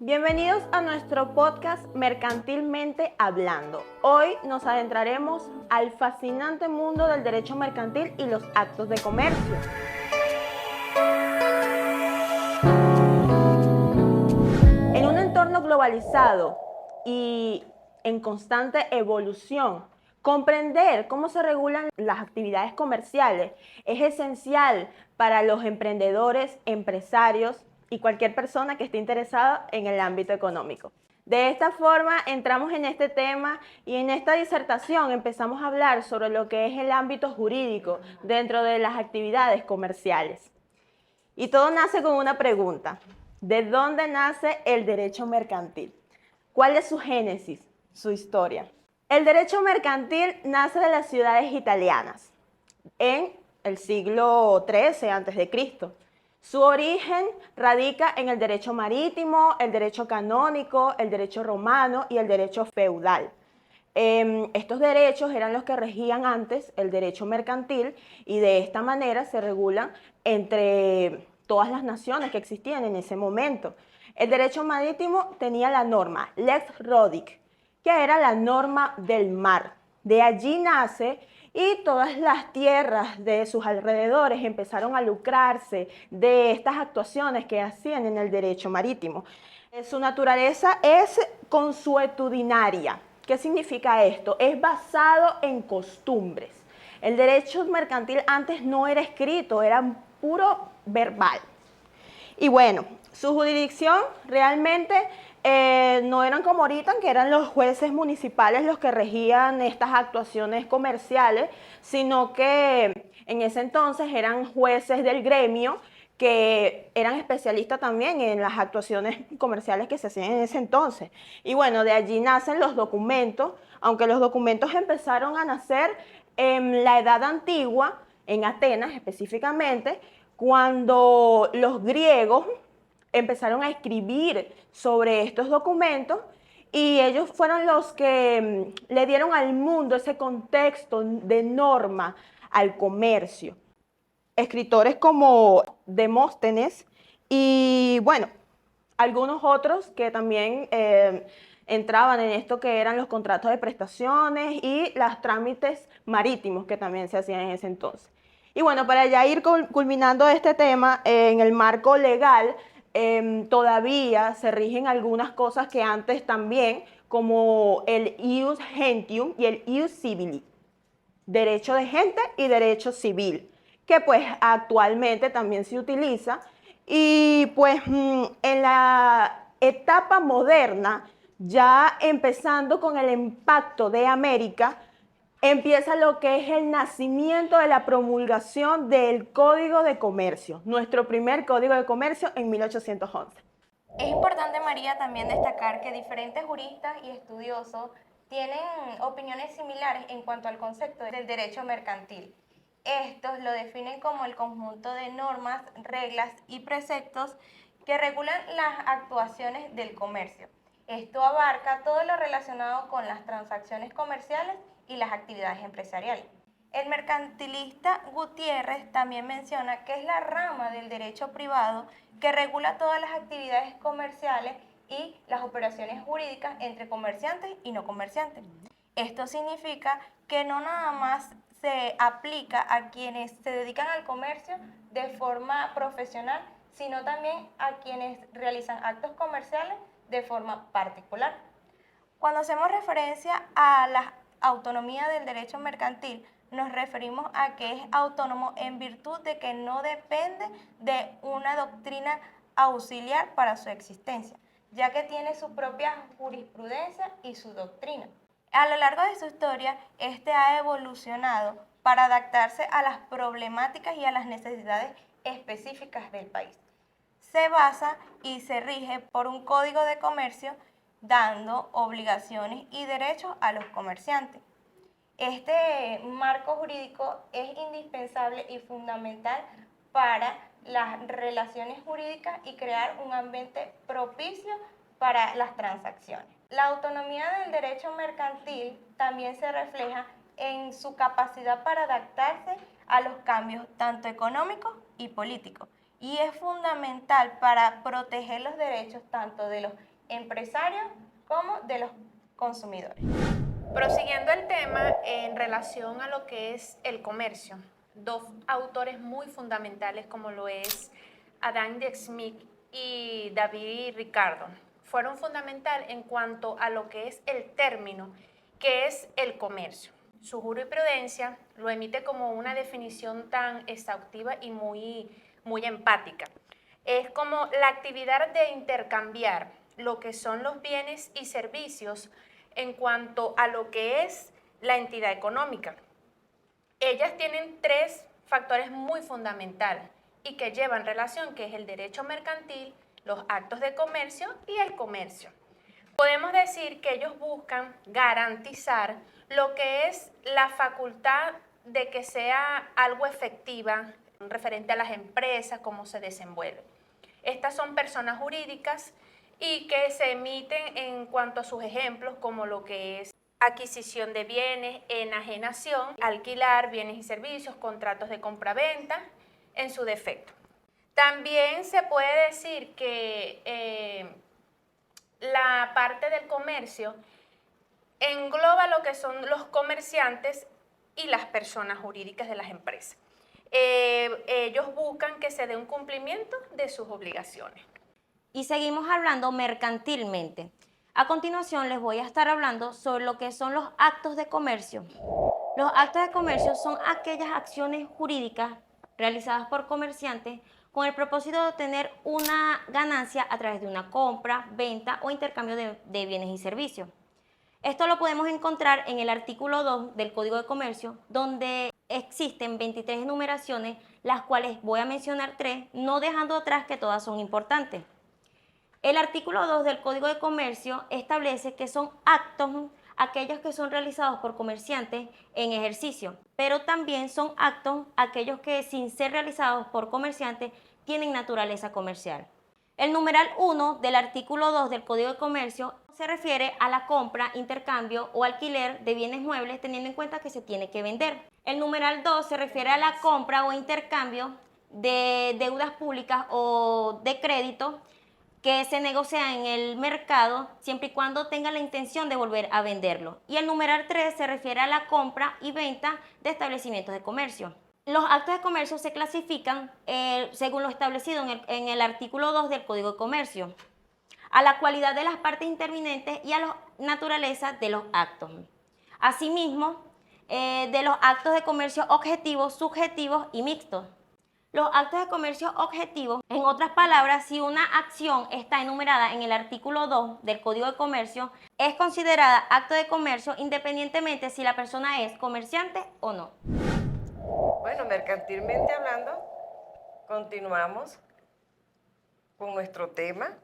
Bienvenidos a nuestro podcast Mercantilmente Hablando. Hoy nos adentraremos al fascinante mundo del derecho mercantil y los actos de comercio. En un entorno globalizado y en constante evolución, comprender cómo se regulan las actividades comerciales es esencial para los emprendedores, empresarios y cualquier persona que esté interesada en el ámbito económico. De esta forma entramos en este tema y en esta disertación empezamos a hablar sobre lo que es el ámbito jurídico dentro de las actividades comerciales. Y todo nace con una pregunta: ¿de dónde nace el derecho mercantil? ¿Cuál es su génesis, su historia? El derecho mercantil nace de las ciudades italianas en el siglo XIII a.C. Su origen radica en el derecho marítimo, el derecho canónico, el derecho romano y el derecho feudal. Estos derechos eran los que regían antes el derecho mercantil y de esta manera se regulan entre todas las naciones que existían en ese momento. El derecho marítimo tenía la norma Lex Rodic, que era la norma del mar. De allí nace y todas las tierras de sus alrededores empezaron a lucrarse de estas actuaciones que hacían en el derecho marítimo. Su naturaleza es consuetudinaria. ¿Qué significa esto? Es basado en costumbres. El derecho mercantil antes no era escrito, era puro verbal. Y bueno, su jurisdicción realmente no eran como ahorita, que eran los jueces municipales los que regían estas actuaciones comerciales, sino que en ese entonces eran jueces del gremio que eran especialistas también en las actuaciones comerciales que se hacían en ese entonces. Y bueno, de allí nacen los documentos, aunque los documentos empezaron a nacer en la Edad Antigua, en Atenas específicamente, cuando los griegos empezaron a escribir sobre estos documentos y ellos fueron los que le dieron al mundo ese contexto de norma al comercio. Escritores como Demóstenes y bueno, algunos otros que también entraban en esto que eran los contratos de prestaciones y los trámites marítimos que también se hacían en ese entonces. Y bueno, para ya ir culminando este tema, en el marco legal todavía se rigen algunas cosas que antes también, como el ius gentium y el ius civili, derecho de gente y derecho civil, que pues actualmente también se utiliza. Y pues en la etapa moderna, ya empezando con el impacto de América, empieza lo que es el nacimiento de la promulgación del Código de Comercio, nuestro primer Código de Comercio en 1811. Es importante, María, también destacar que diferentes juristas y estudiosos tienen opiniones similares en cuanto al concepto del derecho mercantil. Estos lo definen como el conjunto de normas, reglas y preceptos que regulan las actuaciones del comercio. Esto abarca todo lo relacionado con las transacciones comerciales y las actividades empresariales. El mercantilista Gutiérrez también menciona que es la rama del derecho privado que regula todas las actividades comerciales y las operaciones jurídicas entre comerciantes y no comerciantes. Esto significa que no nada más se aplica a quienes se dedican al comercio de forma profesional, sino también a quienes realizan actos comerciales de forma particular. Cuando hacemos referencia a la autonomía del derecho mercantil, nos referimos a que es autónomo en virtud de que no depende de una doctrina auxiliar para su existencia, ya que tiene su propia jurisprudencia y su doctrina. A lo largo de su historia, este ha evolucionado para adaptarse a las problemáticas y a las necesidades específicas del país. Se basa y se rige por un código de comercio dando obligaciones y derechos a los comerciantes. Este marco jurídico es indispensable y fundamental para las relaciones jurídicas y crear un ambiente propicio para las transacciones. La autonomía del derecho mercantil también se refleja en su capacidad para adaptarse a los cambios tanto económicos y políticos y es fundamental para proteger los derechos tanto de los empresarios como de los consumidores. Prosiguiendo el tema en relación a lo que es el comercio, dos autores muy fundamentales como lo es Adam Smith y David Ricardo fueron fundamental en cuanto a lo que es el término que es el comercio. Su jurisprudencia lo emite como una definición tan exhaustiva y muy empática. Es como la actividad de intercambiar lo que son los bienes y servicios en cuanto a lo que es la entidad económica. Ellas tienen tres factores muy fundamentales y que llevan relación, que es el derecho mercantil, los actos de comercio y el comercio. Podemos decir que ellos buscan garantizar lo que es la facultad de que sea algo efectiva referente a las empresas, cómo se desenvuelven. Estas son personas jurídicas y que se emiten en cuanto a sus ejemplos, como lo que es adquisición de bienes, enajenación, alquilar bienes y servicios, contratos de compra-venta, en su defecto. También se puede decir que la parte del comercio engloba lo que son los comerciantes y las personas jurídicas de las empresas. Ellos buscan que se dé un cumplimiento de sus obligaciones. Y seguimos hablando mercantilmente. A continuación les voy a estar hablando sobre lo que son los actos de comercio. Los actos de comercio son aquellas acciones jurídicas realizadas por comerciantes con el propósito de obtener una ganancia a través de una compra, venta o intercambio de bienes y servicios. Esto lo podemos encontrar en el artículo 2 del Código de Comercio, donde existen 23 enumeraciones, las cuales voy a mencionar 3, no dejando atrás que todas son importantes. El artículo 2 del Código de Comercio establece que son actos aquellos que son realizados por comerciantes en ejercicio, pero también son actos aquellos que, sin ser realizados por comerciantes, tienen naturaleza comercial. El numeral 1 del artículo 2 del Código de Comercio se refiere a la compra, intercambio o alquiler de bienes muebles, teniendo en cuenta que se tiene que vender. El numeral 2 se refiere a la compra o intercambio de deudas públicas o de crédito que se negocia en el mercado siempre y cuando tenga la intención de volver a venderlo. Y el numeral 3 se refiere a la compra y venta de establecimientos de comercio. Los actos de comercio se clasifican según lo establecido en el artículo 2 del Código de Comercio, a la cualidad de las partes intervinientes y a la naturaleza de los actos. Asimismo, de los actos de comercio objetivos, subjetivos y mixtos. Los actos de comercio objetivos, en otras palabras, si una acción está enumerada en el artículo 2 del Código de Comercio, es considerada acto de comercio independientemente si la persona es comerciante o no. Bueno, mercantilmente hablando, continuamos con nuestro tema,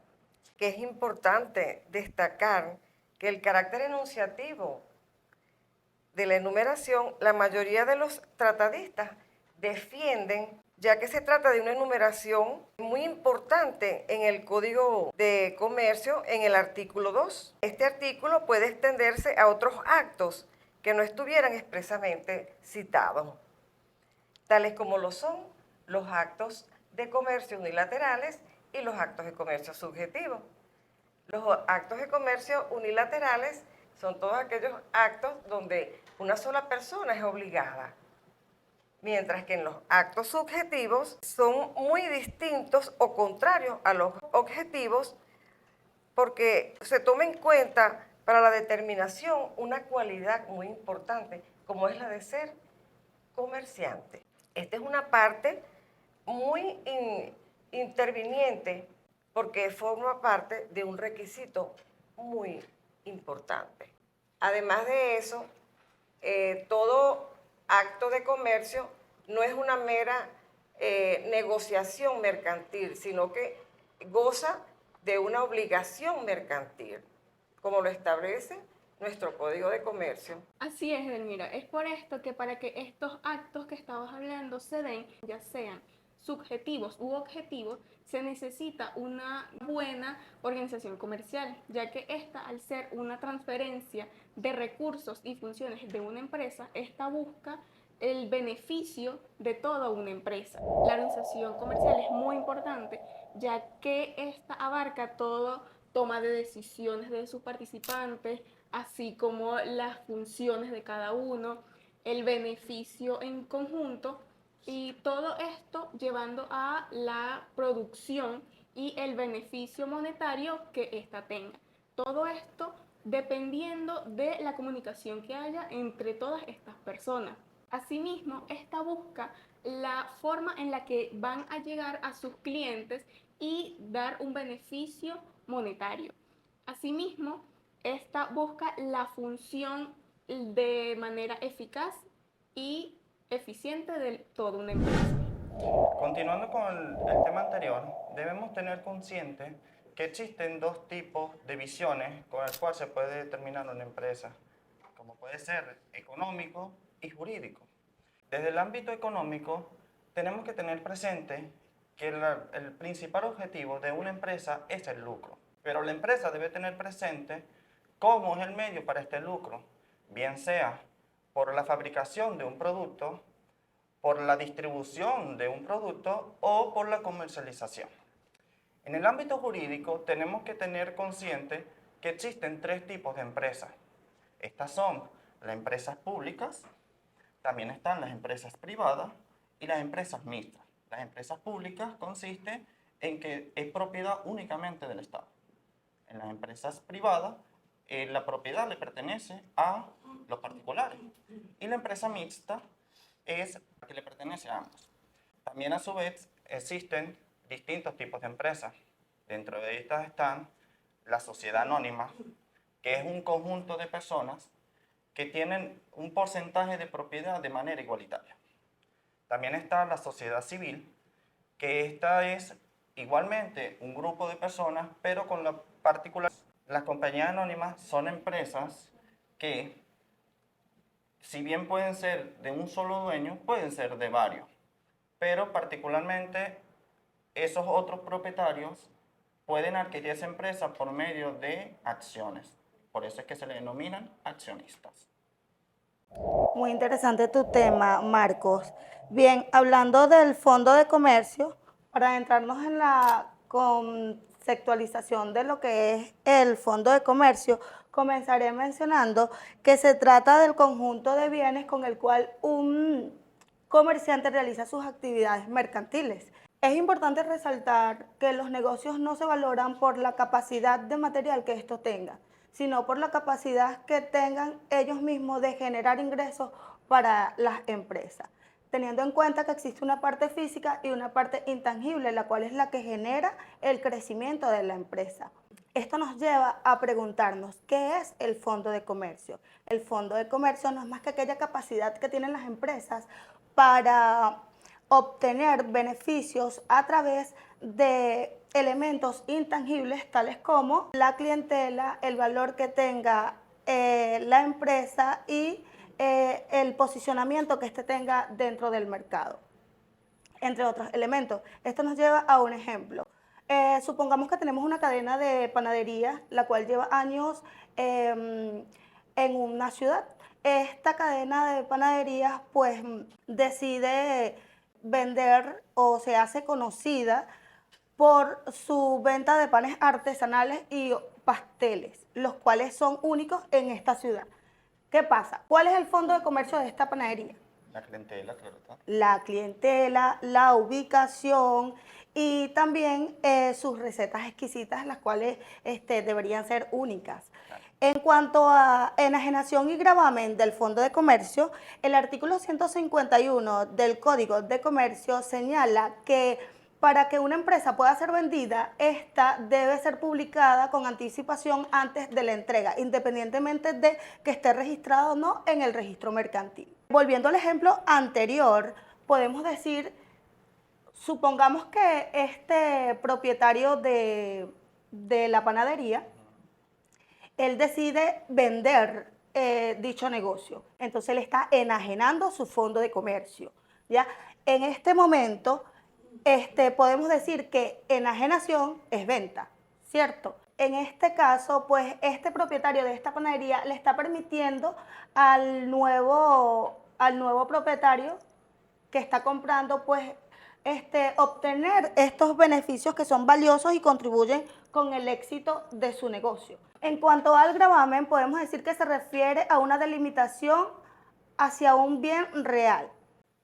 que es importante destacar que el carácter enunciativo de la enumeración, la mayoría de los tratadistas defienden, ya que se trata de una enumeración muy importante en el Código de Comercio en el artículo 2. Este artículo puede extenderse a otros actos que no estuvieran expresamente citados, tales como lo son los actos de comercio unilaterales y los actos de comercio subjetivos. Los actos de comercio unilaterales son todos aquellos actos donde una sola persona es obligada, mientras que en los actos subjetivos son muy distintos o contrarios a los objetivos porque se toma en cuenta para la determinación una cualidad muy importante, como es la de ser comerciante. Esta es una parte muy interviniente porque forma parte de un requisito muy importante. Además de eso, todo acto de comercio no es una mera negociación mercantil, sino que goza de una obligación mercantil, como lo establece nuestro Código de Comercio. Así es, Edelmira. Es por esto que para que estos actos que estabas hablando se den, ya sean subjetivos u objetivos, se necesita una buena organización comercial, ya que esta, al ser una transferencia de recursos y funciones de una empresa, esta busca el beneficio de toda una empresa. La organización comercial es muy importante, ya que esta abarca todo, toma de decisiones de sus participantes, así como las funciones de cada uno, el beneficio en conjunto, y todo esto llevando a la producción y el beneficio monetario que ésta tenga. Todo esto dependiendo de la comunicación que haya entre todas estas personas. Asimismo, esta busca la forma en la que van a llegar a sus clientes y dar un beneficio monetario. Asimismo, esta busca la función de manera eficaz y eficiente de toda una empresa. Continuando con el tema anterior, debemos tener consciente que existen dos tipos de visiones con el cual se puede determinar una empresa, como puede ser económico y jurídico. Desde el ámbito económico, tenemos que tener presente que el principal objetivo de una empresa es el lucro, pero la empresa debe tener presente cómo es el medio para este lucro, bien sea por la fabricación de un producto, por la distribución de un producto o por la comercialización. En el ámbito jurídico tenemos que tener consciente que existen tres tipos de empresas. Estas son las empresas públicas, también están las empresas privadas y las empresas mixtas. Las empresas públicas consisten en que es propiedad únicamente del Estado. En las empresas privadas, la propiedad le pertenece a los particulares. Y la empresa mixta es la que le pertenece a ambos. También a su vez existen distintos tipos de empresas. Dentro de estas están la sociedad anónima, que es un conjunto de personas que tienen un porcentaje de propiedad de manera igualitaria. También está la sociedad civil, que esta es igualmente un grupo de personas, pero con la particularidad. Las compañías anónimas son empresas que, si bien pueden ser de un solo dueño, pueden ser de varios, pero particularmente esos otros propietarios pueden adquirir esa empresa por medio de acciones. Por eso es que se le denominan accionistas. Muy interesante tu tema, Marcos. Bien, hablando del Fondo de Comercio, para entrarnos en la conceptualización de lo que es el Fondo de Comercio, comenzaré mencionando que se trata del conjunto de bienes con el cual un comerciante realiza sus actividades mercantiles. Es importante resaltar que los negocios no se valoran por la capacidad de material que estos tengan, sino por la capacidad que tengan ellos mismos de generar ingresos para las empresas, teniendo en cuenta que existe una parte física y una parte intangible, la cual es la que genera el crecimiento de la empresa. Esto nos lleva a preguntarnos, ¿qué es el Fondo de Comercio? El Fondo de Comercio no es más que aquella capacidad que tienen las empresas para obtener beneficios a través de elementos intangibles tales como la clientela, el valor que tenga la empresa y el posicionamiento que éste tenga dentro del mercado, entre otros elementos. Esto nos lleva a un ejemplo. Supongamos que tenemos una cadena de panadería, la cual lleva años en una ciudad. Esta cadena de panaderías pues decide vender o se hace conocida por su venta de panes artesanales y pasteles, los cuales son únicos en esta ciudad. ¿Qué pasa? ¿Cuál es el fondo de comercio de esta panadería? La clientela, claro está. La clientela, la ubicación y también sus recetas exquisitas, las cuales deberían ser únicas. Claro. En cuanto a enajenación y gravamen del Fondo de Comercio, el artículo 151 del Código de Comercio señala que para que una empresa pueda ser vendida, esta debe ser publicada con anticipación antes de la entrega, independientemente de que esté registrado o no en el registro mercantil. Volviendo al ejemplo anterior, podemos decir, supongamos que este propietario de la panadería, él decide vender dicho negocio. Entonces él está enajenando su fondo de comercio, ¿ya? En este momento podemos decir que enajenación es venta, ¿cierto? En este caso, pues este propietario de esta panadería le está permitiendo al nuevo al nuevo propietario que está comprando, pues obtener estos beneficios que son valiosos y contribuyen con el éxito de su negocio. En cuanto al gravamen, podemos decir que se refiere a una delimitación hacia un bien real.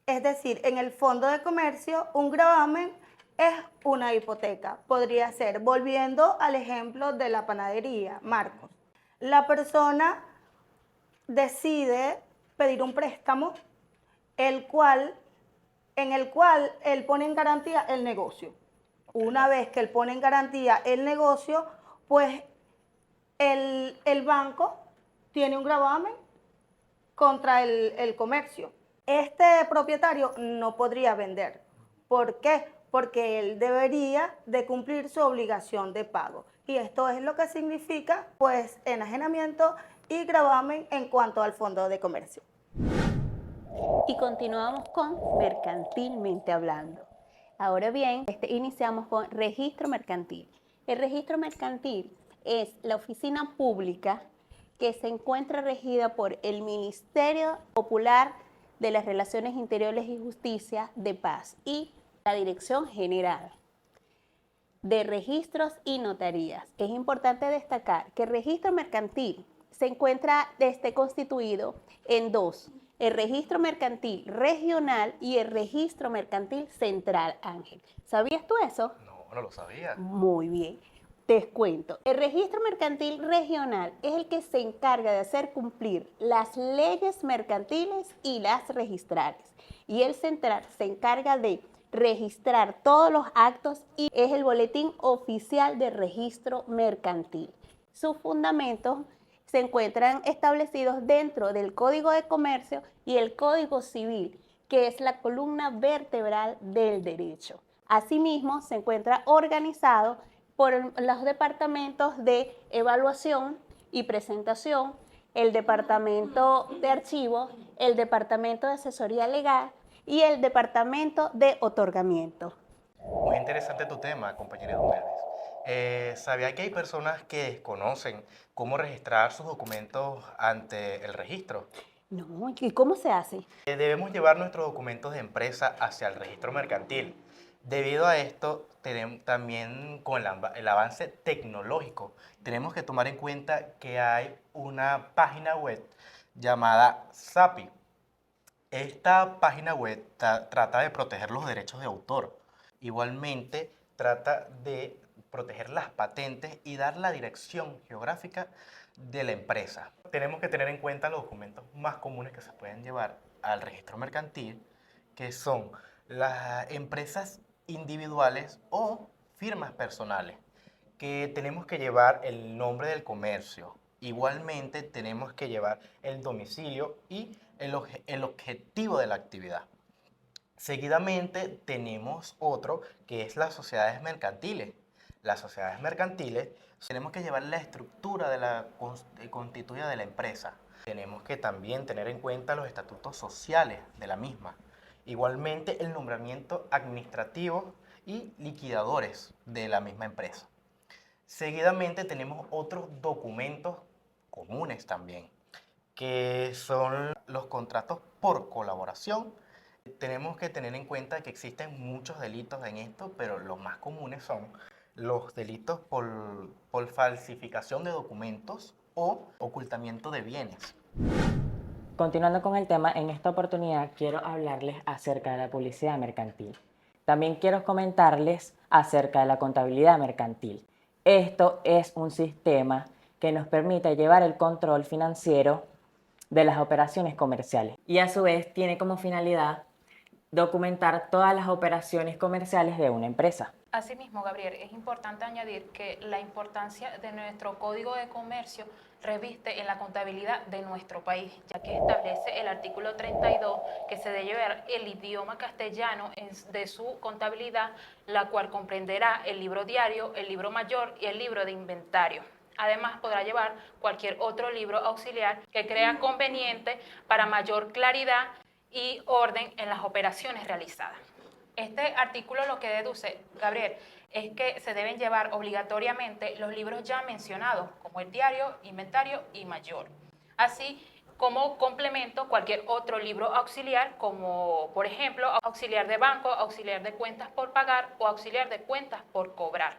Es decir, en el fondo de comercio, un gravamen es una hipoteca. Podría ser, volviendo al ejemplo de la panadería, Marcos. La persona decide pedir un préstamo, en el cual él pone en garantía el negocio. Una vez que él pone en garantía el negocio, pues el banco tiene un gravamen contra el comercio. Este propietario no podría vender. ¿Por qué? Porque él debería de cumplir su obligación de pago. Y esto es lo que significa, pues, enajenamiento y gravamen en cuanto al fondo de comercio. Y continuamos con mercantilmente hablando. Ahora bien, iniciamos con registro mercantil. El registro mercantil es la oficina pública que se encuentra regida por el Ministerio Popular de las Relaciones Interiores y Justicia de Paz y la Dirección General de Registros y Notarías. Es importante destacar que el registro mercantil se encuentra constituido en dos: el registro mercantil regional y el registro mercantil central, Ángel. ¿Sabías tú eso? No lo sabía. Muy bien. Te cuento. El registro mercantil regional es el que se encarga de hacer cumplir las leyes mercantiles y las registrales. Y el central se encarga de registrar todos los actos y es el boletín oficial de registro mercantil. Sus fundamentos se encuentran establecidos dentro del Código de Comercio y el Código Civil, que es la columna vertebral del derecho. Asimismo, se encuentra organizado por los departamentos de evaluación y presentación, el departamento de archivo, el departamento de asesoría legal y el departamento de otorgamiento. Muy interesante tu tema, compañera Mervis. ¿Sabía que hay personas que desconocen cómo registrar sus documentos ante el registro? No, ¿y cómo se hace? Debemos llevar nuestros documentos de empresa hacia el registro mercantil. Debido a esto, también con el avance tecnológico, tenemos que tomar en cuenta que hay una página web llamada SAPI. Esta página web trata de proteger los derechos de autor. Igualmente, trata de proteger las patentes y dar la dirección geográfica de la empresa. Tenemos que tener en cuenta los documentos más comunes que se pueden llevar al registro mercantil, que son las empresas individuales o firmas personales, que tenemos que llevar el nombre del comercio. Igualmente tenemos que llevar el domicilio y el objetivo de la actividad. Seguidamente tenemos otro que es las sociedades mercantiles. Las sociedades mercantiles tenemos que llevar la estructura de la constituida de la empresa. Tenemos que también tener en cuenta los estatutos sociales de la misma. Igualmente el nombramiento administrativo y liquidadores de la misma empresa. Seguidamente tenemos otros documentos comunes también, que son los contratos por colaboración. Tenemos que tener en cuenta que existen muchos delitos en esto, pero los más comunes son los delitos por falsificación de documentos o ocultamiento de bienes. Continuando con el tema, en esta oportunidad quiero hablarles acerca de la publicidad mercantil. También quiero comentarles acerca de la contabilidad mercantil. Esto es un sistema que nos permite llevar el control financiero de las operaciones comerciales y a su vez tiene como finalidad documentar todas las operaciones comerciales de una empresa. Asimismo, Gabriel, es importante añadir que la importancia de nuestro Código de Comercio reviste en la contabilidad de nuestro país, ya que establece el artículo 32 que se debe llevar el idioma castellano de su contabilidad, la cual comprenderá el libro diario, el libro mayor y el libro de inventario. Además, podrá llevar cualquier otro libro auxiliar que crea conveniente para mayor claridad y orden en las operaciones realizadas. Este artículo lo que deduce, Gabriel, es que se deben llevar obligatoriamente los libros ya mencionados, como el diario, inventario y mayor. Así como complemento cualquier otro libro auxiliar, como por ejemplo auxiliar de banco, auxiliar de cuentas por pagar o auxiliar de cuentas por cobrar.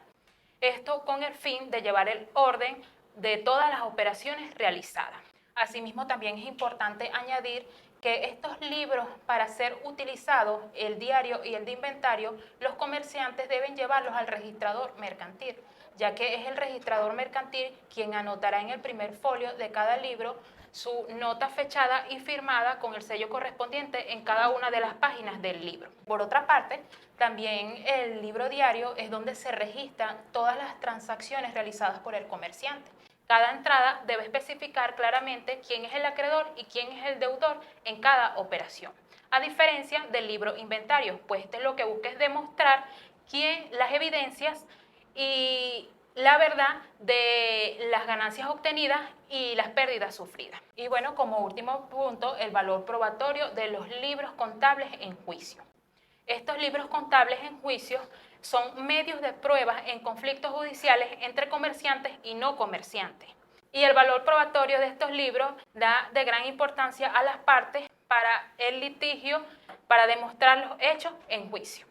Esto con el fin de llevar el orden de todas las operaciones realizadas. Asimismo, también es importante añadir que estos libros, para ser utilizados, el diario y el de inventario, los comerciantes deben llevarlos al registrador mercantil, ya que es el registrador mercantil quien anotará en el primer folio de cada libro su nota fechada y firmada con el sello correspondiente en cada una de las páginas del libro. Por otra parte, también el libro diario es donde se registran todas las transacciones realizadas por el comerciante. Cada entrada debe especificar claramente quién es el acreedor y quién es el deudor en cada operación. A diferencia del libro inventario, pues este lo que busca es demostrar las evidencias y la verdad de las ganancias obtenidas y las pérdidas sufridas. Y bueno, como último punto, el valor probatorio de los libros contables en juicio. Estos libros contables en juicio son medios de pruebas en conflictos judiciales entre comerciantes y no comerciantes. Y el valor probatorio de estos libros da de gran importancia a las partes para el litigio, para demostrar los hechos en juicio.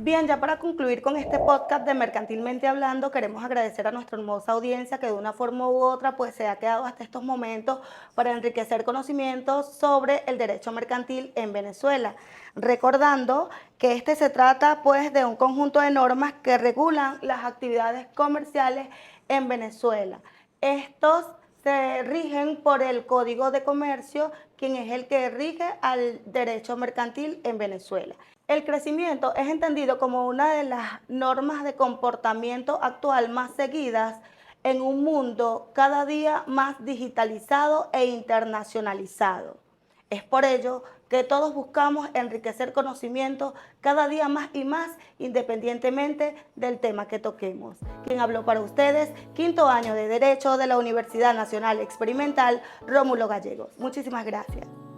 Bien, ya para concluir con este podcast de Mercantilmente Hablando, queremos agradecer a nuestra hermosa audiencia que de una forma u otra pues se ha quedado hasta estos momentos para enriquecer conocimientos sobre el derecho mercantil en Venezuela. Recordando que este se trata pues de un conjunto de normas que regulan las actividades comerciales en Venezuela. Estos se rigen por el Código de Comercio, quien es el que rige al derecho mercantil en Venezuela. El crecimiento es entendido como una de las normas de comportamiento actual más seguidas en un mundo cada día más digitalizado e internacionalizado. Es por ello que todos buscamos enriquecer conocimientos cada día más y más, independientemente del tema que toquemos. Quien habló para ustedes, quinto año de Derecho de la Universidad Nacional Experimental, Rómulo Gallegos. Muchísimas gracias.